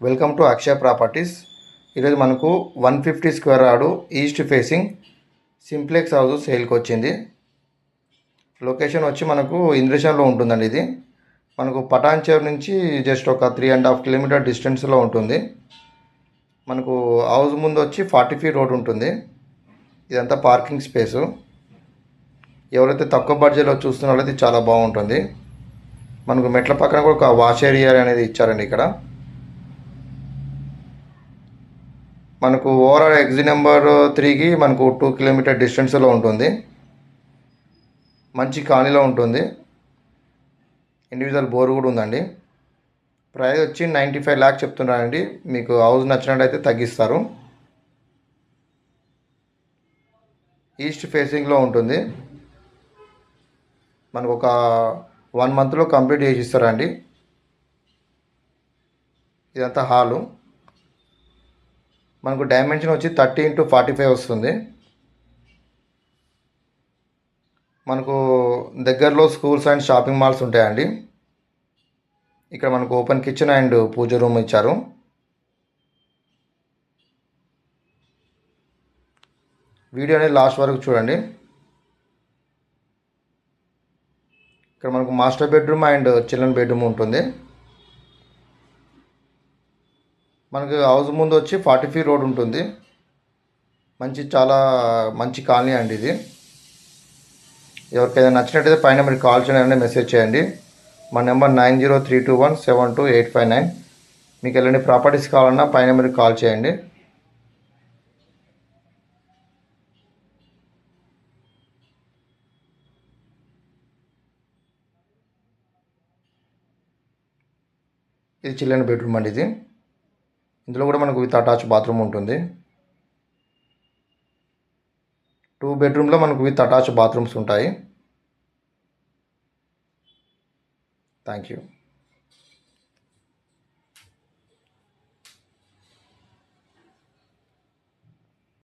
Welcome to Akshaya properties. ఈరోజు మనకు 150 square yard east facing simplex house సేల్కి వచ్చింది. లొకేషన్ వచ్చి మనకు ఇంద్రేషన్లో ఉంటుందండి. ఇది మనకు పటాన్చేరు నుంచి జస్ట్ ఒక 3.5 కిలోమీటర్ డిస్టెన్స్లో ఉంటుంది. మనకు హౌస్ ముందు వచ్చి 40 ఫీట్ రోడ్ ఉంటుంది. ఇదంతా పార్కింగ్ స్పేసు. ఎవరైతే తక్కువ బడ్జెట్లో చూస్తున్నారో ఇది చాలా బాగుంటుంది. మనకు మెట్ల పక్కన కూడా ఒక వాష్ ఏరియా అనేది ఇచ్చారండి. ఇక్కడ మనకు ఓవరాల్ ఎగ్జిట్ నెంబర్ 3కి మనకు 2 కిలోమీటర్ డిస్టెన్స్లో ఉంటుంది. మంచి కాలనీలో ఉంటుంది. ఇండివిజువల్ బోర్ కూడా ఉందండి. ప్రైస్ వచ్చి 95 లాక్స్ చెప్తున్నారండి. మీకు హౌస్ నచ్చినట్టయితే తగ్గిస్తారు. ఈస్ట్ ఫేసింగ్లో ఉంటుంది. మనకు ఒక 1 మంత్లో కంప్లీట్ చేసి ఇస్తారండి. ఇదంతా హాలు. మనకు డైమెన్షన్ వచ్చి 30x45 వస్తుంది. మనకు దగ్గరలో స్కూల్స్ అండ్ షాపింగ్ మాల్స్ ఉంటాయండి. ఇక్కడ మనకు open kitchen and puja room ఇచ్చారు. వీడియో అనేది లాస్ట్ వరకు చూడండి. ఇక్కడ మనకు master bedroom and children bedroom ఉంటుంది. మనకు హౌస్ ముందు వచ్చి 40 ఫీట్ రోడ్ ఉంటుంది. చాలా మంచి కాలనీ అండి ఇది. ఎవరికైనా నచ్చినట్టయితే పైన మీరు కాల్ చేయండి, మెసేజ్ చేయండి. మా నెంబర్ 9032172859. మీకు ఎలాంటి ప్రాపర్టీస్ కావాలన్నా పైన మీరు కాల్ చేయండి. ఇది చిల్డ్రన్ బెడ్రూమ్ అండి. ఇది ఇందులో కూడా మనకు విత్ అటాచ్ బాత్రూమ్ ఉంటుంది. 2 బెడ్రూమ్లో మనకు విత్ అటాచ్ బాత్రూమ్స్ ఉంటాయి. Thank you.